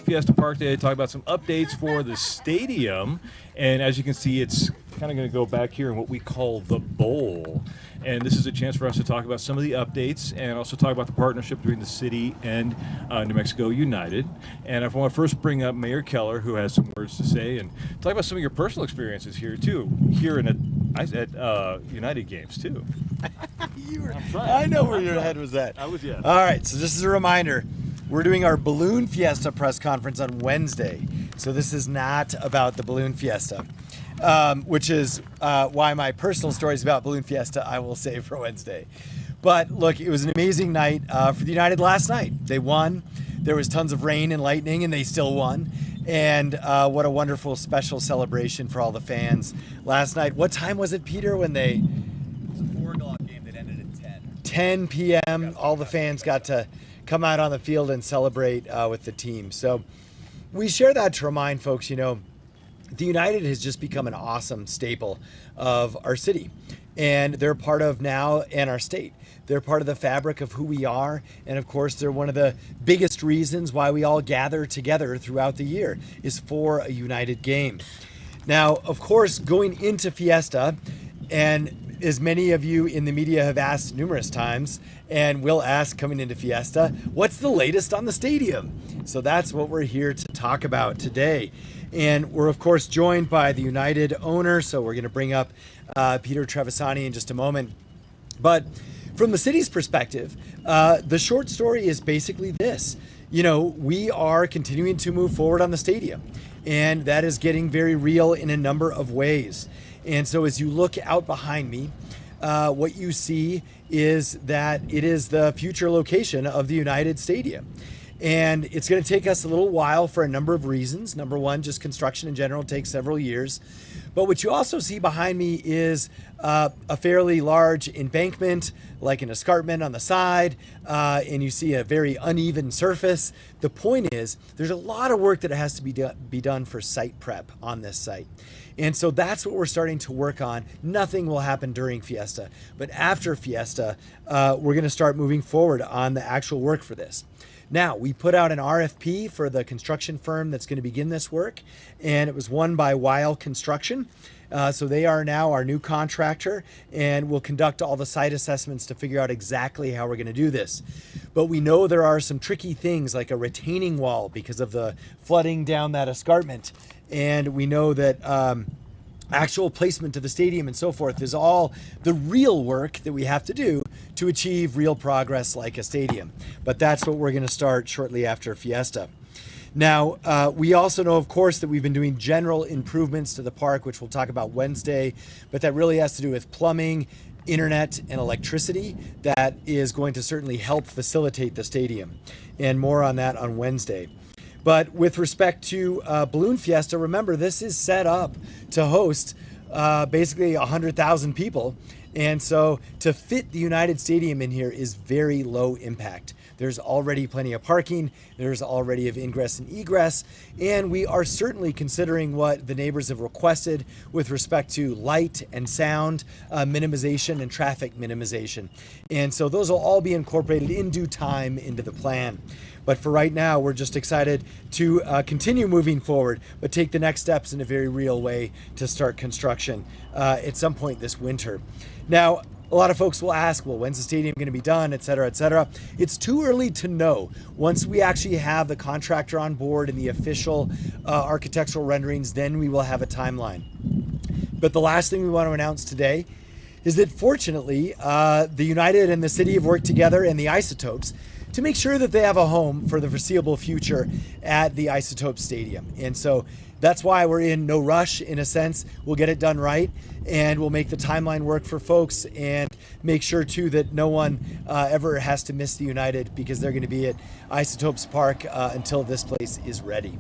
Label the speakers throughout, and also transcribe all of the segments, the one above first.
Speaker 1: the Fiesta Park today to talk about some updates for the stadium. And as you can see, it's kind of going to go back here in what we call the bowl. And this is a chance for us to talk about some of the updates and also talk about the partnership between the city and New Mexico United. And I want to first bring up Mayor Keller, who has some words to say, and talk about some of your personal experiences here, too, here at United games, too.
Speaker 2: I know where your head was at.
Speaker 1: I was, yeah.
Speaker 2: All right, so just as a reminder, we're doing our Balloon Fiesta press conference on Wednesday. So this is not about the Balloon Fiesta, which is why my personal stories about Balloon Fiesta I will save for Wednesday. But look, it was an amazing night for the United last night. They won. There was tons of rain and lightning, and they still won. And what a wonderful special celebration for all the fans last night. What time was it, Peter, when they...
Speaker 3: It was a 4 o'clock game that ended at 10.
Speaker 2: 10 p.m. All the fans got to come out on the field and celebrate with the team. So we share that to remind folks, you know, the United has just become an awesome staple of our city. And they're part of now and our state. They're part of the fabric of who we are. And of course, they're one of the biggest reasons why we all gather together throughout the year is for a United game. Now, of course, going into Fiesta, and as many of you in the media have asked numerous times, and will ask coming into Fiesta, what's the latest on the stadium? So that's what we're here to talk about today. And we're, of course, joined by the United owner, so we're going to bring up Peter Trevisani in just a moment. But from the city's perspective, the short story is basically this. You know, we are continuing to move forward on the stadium, and that is getting very real in a number of ways. And so as you look out behind me, what you see is that it is the future location of the United Stadium. And it's going to take us a little while for a number of reasons. Number one, just construction in general takes several years. But what you also see behind me is a fairly large embankment, like an escarpment on the side, and you see a very uneven surface. The point is, there's a lot of work that has to be done for site prep on this site. And so that's what we're starting to work on. Nothing will happen during Fiesta, but after Fiesta, we're going to start moving forward on the actual work for this. Now, we put out an RFP for the construction firm that's going to begin this work, and it was won by Weil Construction. So they are now our new contractor, and we'll conduct all the site assessments to figure out exactly how we're going to do this. But we know there are some tricky things like a retaining wall because of the flooding down that escarpment. And we know that actual placement of the stadium and so forth is all the real work that we have to do to achieve real progress like a stadium. But that's what we're going to start shortly after Fiesta. Now, we also know, of course, that we've been doing general improvements to the park, which we'll talk about Wednesday, but that really has to do with plumbing, internet, and electricity. That is going to certainly help facilitate the stadium, and more on that on Wednesday. But with respect to Balloon Fiesta, remember, this is set up to host basically 100,000 people. And so to fit the United Stadium in here is very low impact. There's already plenty of parking. There's already of ingress and egress. And we are certainly considering what the neighbors have requested with respect to light and sound minimization and traffic minimization. And so those will all be incorporated in due time into the plan. But for right now, we're just excited to continue moving forward, but take the next steps in a very real way to start construction at some point this winter. Now, a lot of folks will ask, well, when's the stadium going to be done, et cetera, et cetera. It's too early to know. Once we actually have the contractor on board and the official architectural renderings, then we will have a timeline. But the last thing we want to announce today is that fortunately, the United and the city have worked together, and the Isotopes, to make sure that they have a home for the foreseeable future at the Isotope Stadium. And so that's why we're in no rush, in a sense. We'll get it done right, and we'll make the timeline work for folks and make sure too that no one ever has to miss the United, because they're going to be at Isotopes Park until this place is ready.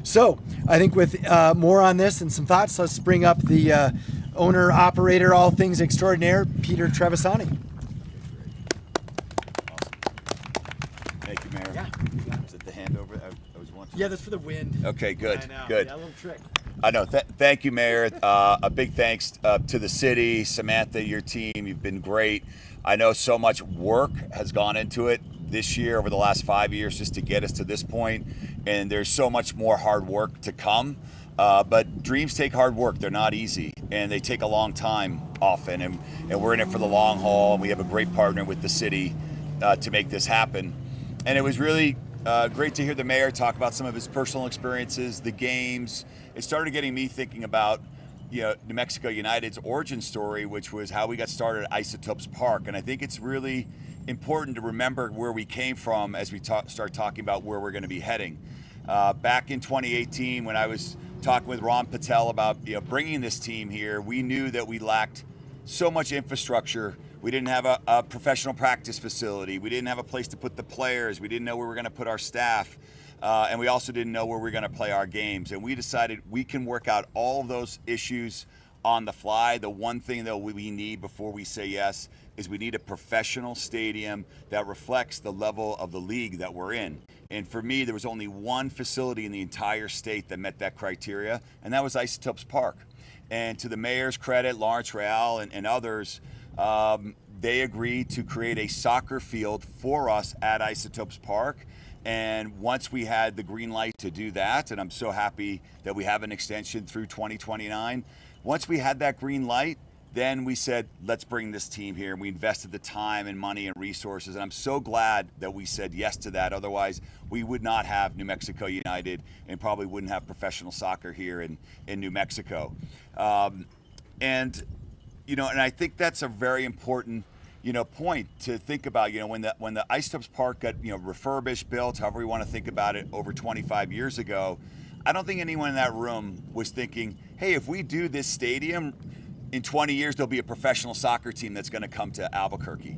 Speaker 2: So I think with more on this and some thoughts, let's bring up the owner, operator, all things extraordinaire, Peter Trevisani.
Speaker 3: Thank you, Mayor.
Speaker 2: Yeah.
Speaker 3: Is it the handover? I was wanting.
Speaker 2: Yeah, that's for the wind.
Speaker 3: Okay, good,
Speaker 2: I know.
Speaker 3: good.
Speaker 2: Yeah, a little trick.
Speaker 3: I know. Thank you, Mayor. A big thanks to the city, Samantha, your team. You've been great. I know so much work has gone into it. this year, over the last 5 years, just to get us to this point. And there's so much more hard work to come. But dreams take hard work. They're not easy, and they take a long time often. And we're in it for the long haul, and we have a great partner with the city to make this happen. And it was really great to hear the mayor talk about some of his personal experiences, the games. It started getting me thinking about New Mexico United's origin story, which was how we got started at Isotopes Park. And I think it's really important to remember where we came from as we start talking about where we're going to be heading. Back in 2018, when I was talking with Ron Patel about bringing this team here, we knew that we lacked so much infrastructure. We didn't have a professional practice facility. We didn't have a place to put the players. We didn't know where we were going to put our staff. And we also didn't know where we were going to play our games. And we decided we can work out all of those issues on the fly. The one thing that we need before we say yes is we need a professional stadium that reflects the level of the league that we're in. And for me, there was only one facility in the entire state that met that criteria, and that was Isotopes Park. And to the mayor's credit, Lawrence Real and others, they agreed to create a soccer field for us at Isotopes Park. And once we had the green light to do that, and I'm so happy that we have an extension through 2029, once we had that green light, then we said, let's bring this team here. And we invested the time and money and resources. And I'm so glad that we said yes to that. Otherwise, we would not have New Mexico United and probably wouldn't have professional soccer here in New Mexico. And I think that's a very important point to think about. When the Isotopes Park got refurbished, built, however we want to think about it, over 25 years ago, I don't think anyone in that room was thinking, hey, if we do this stadium, in 20 years there'll be a professional soccer team that's going to come to Albuquerque.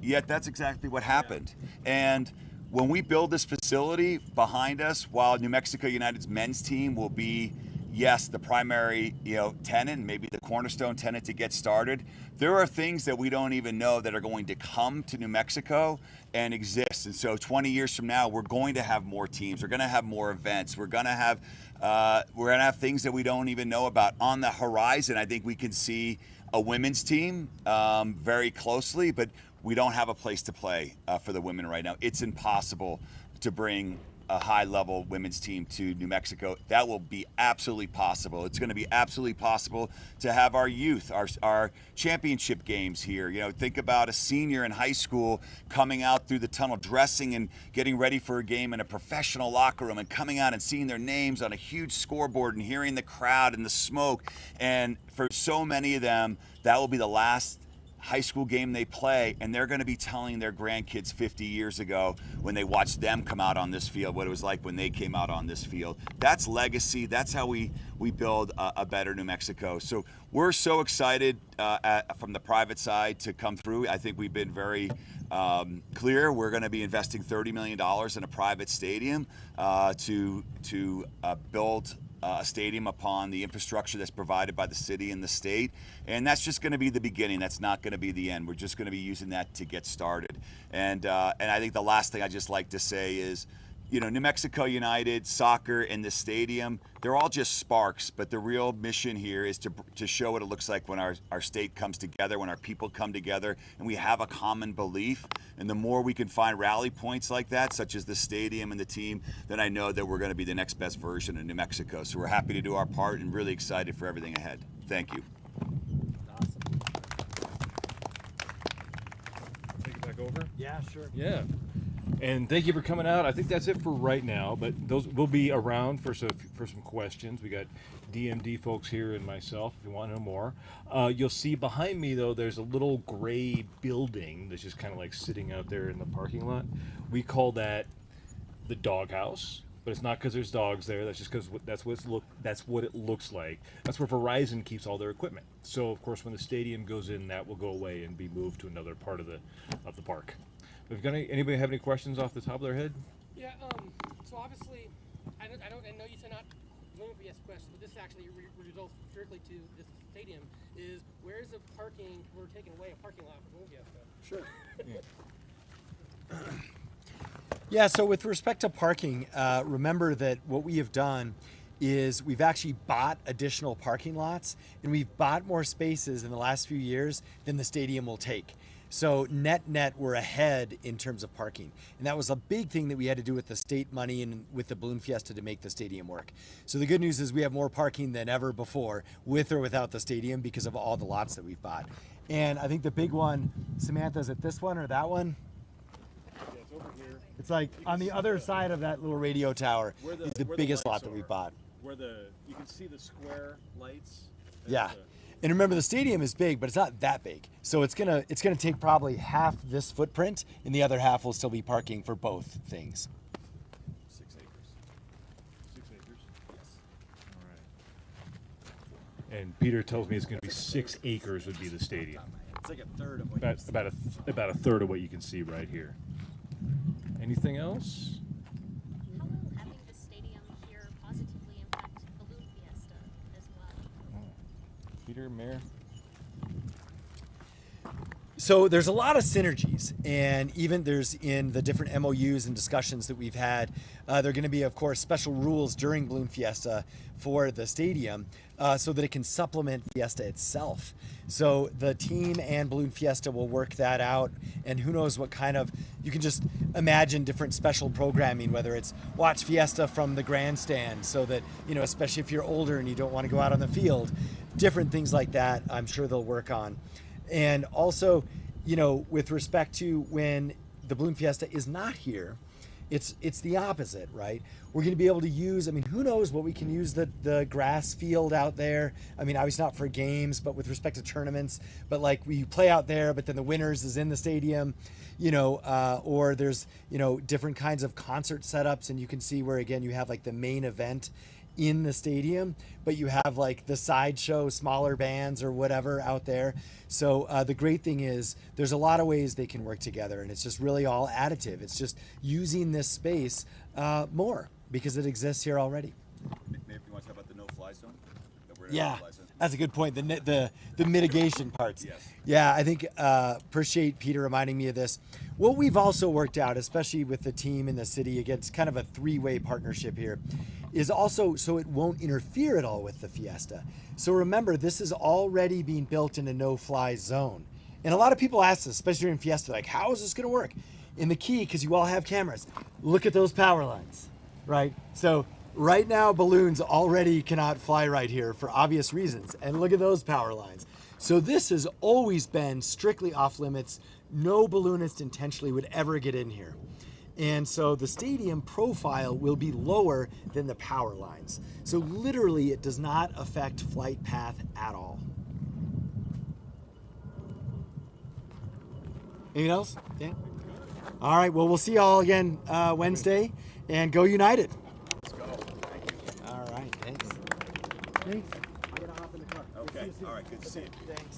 Speaker 3: Yet that's exactly what happened. And when we build this facility behind us, while New Mexico United's men's team will be, yes, the primary tenant, maybe the cornerstone tenant to get started, there are things that we don't even know that are going to come to New Mexico and exist. And so 20 years from now, we're going to have more teams. We're going to have more events. We're going to have things that we don't even know about on the horizon. I think we can see a women's team very closely, but we don't have a place to play for the women right now. It's impossible to bring a high-level women's team to New Mexico. That will be absolutely possible. It's going to be absolutely possible to have our youth, our championship games here. Think about a senior in high school coming out through the tunnel, dressing and getting ready for a game in a professional locker room, and coming out and seeing their names on a huge scoreboard and hearing the crowd and the smoke. And for so many of them, that will be the last high school game they play, and they're going to be telling their grandkids 50 years ago when they watched them come out on this field what it was like when they came out on this field. That's legacy. That's how we build a better New Mexico. So we're so excited from the private side to come through. I think we've been very clear. We're going to be investing $30 million in a private stadium to build a stadium upon the infrastructure that's provided by the city and the state. And that's just going to be the beginning. That's not going to be the end. We're just going to be using that to get started. And I think the last thing I'd just like to say is, New Mexico United, soccer, and the stadium, they're all just sparks, but the real mission here is to show what it looks like when our state comes together, when our people come together, and we have a common belief. And the more we can find rally points like that, such as the stadium and the team, then I know that we're going to be the next best version of New Mexico. So we're happy to do our part and really excited for everything ahead. Thank you.
Speaker 2: Awesome.
Speaker 1: Take it back over.
Speaker 2: Yeah, sure.
Speaker 1: Yeah. And thank you for coming out. I think that's it for right now, but those will be around for some questions. We got DMD folks here and myself if you want to know more. You'll see behind me, though, there's a little gray building that's just kind of like sitting out there in the parking lot. We call that the doghouse, but it's not because there's dogs there. That's just because that's what it looks like. That's where Verizon keeps all their equipment. So, of course, when the stadium goes in, that will go away and be moved to another part of the park. If anybody have any questions off the top of their head?
Speaker 4: Yeah. So obviously, I know you said not Balloon Fiesta question, but this actually results strictly to this stadium. Is where is the parking? We're taking away a parking lot for Balloon Fiesta.
Speaker 2: Sure. Yeah. So with respect to parking, remember that what we have done is we've actually bought additional parking lots, and we've bought more spaces in the last few years than the stadium will take. So net, we're ahead in terms of parking. And that was a big thing that we had to do with the state money and with the Balloon Fiesta to make the stadium work. So the good news is we have more parking than ever before, with or without the stadium, because of all the lots that we've bought. And I think the big one, Samantha, is it this one or that one?
Speaker 1: Yeah, it's over here.
Speaker 2: It's like on the other side of that little radio tower is the biggest lot that we bought.
Speaker 1: Where you can see the square lights.
Speaker 2: Yeah. And remember, the stadium is big, but it's not that big. So it's gonna take probably half this footprint, and the other half will still be parking for both things.
Speaker 1: 6 acres. 6 acres? Yes. All right. And Peter tells me it's going to be 6 acres would be the stadium.
Speaker 2: It's like a third of what
Speaker 1: About a third of what you can see right here. Anything else?
Speaker 5: How will having the stadium here positively impact Balloon Fiesta as well?
Speaker 1: Peter, Mayor?
Speaker 2: So there's a lot of synergies, and even there's in the different MOUs and discussions that we've had, there are going to be, of course, special rules during Balloon Fiesta for the stadium so that it can supplement Fiesta itself. So the team and Balloon Fiesta will work that out, and who knows what kind of, you can just imagine different special programming, whether it's watch Fiesta from the grandstand so that, especially if you're older and you don't want to go out on the field, different things like that I'm sure they'll work on. And also, with respect to when the Balloon Fiesta is not here, it's the opposite, right? We're going to be able to use, who knows what we can use the grass field out there. Obviously not for games, but with respect to tournaments. But like we play out there, but then the winners is in the stadium, or there's, different kinds of concert setups. And you can see where, again, you have like the main event in the stadium, but you have like the sideshow, smaller bands or whatever out there. So the great thing is there's a lot of ways they can work together, and it's just really all additive. It's just using this space more because it exists here already.
Speaker 3: Maybe you want to talk about the no-fly zone?
Speaker 2: Yeah, that's a good point. The mitigation parts.
Speaker 3: Yes.
Speaker 2: Yeah, I think appreciate Peter reminding me of this. What we've also worked out, especially with the team in the city, again, it's kind of a three-way partnership here, is also so it won't interfere at all with the Fiesta. So remember, this is already being built in a no-fly zone. And a lot of people ask this, especially during Fiesta, like, how is this going to work? And the key, because you all have cameras, look at those power lines, right? So right now, balloons already cannot fly right here for obvious reasons. And look at those power lines. So this has always been strictly off limits. No balloonist intentionally would ever get in here. And so the stadium profile will be lower than the power lines. So literally it does not affect flight path at all. Anything else? Dan? All right, well, we'll see y'all again Wednesday, and go United.
Speaker 3: Let's go. Thank you.
Speaker 2: All right, thanks. Thanks. I'm gonna hop in the car.
Speaker 3: Okay. All right. Good to see you.
Speaker 2: Thanks.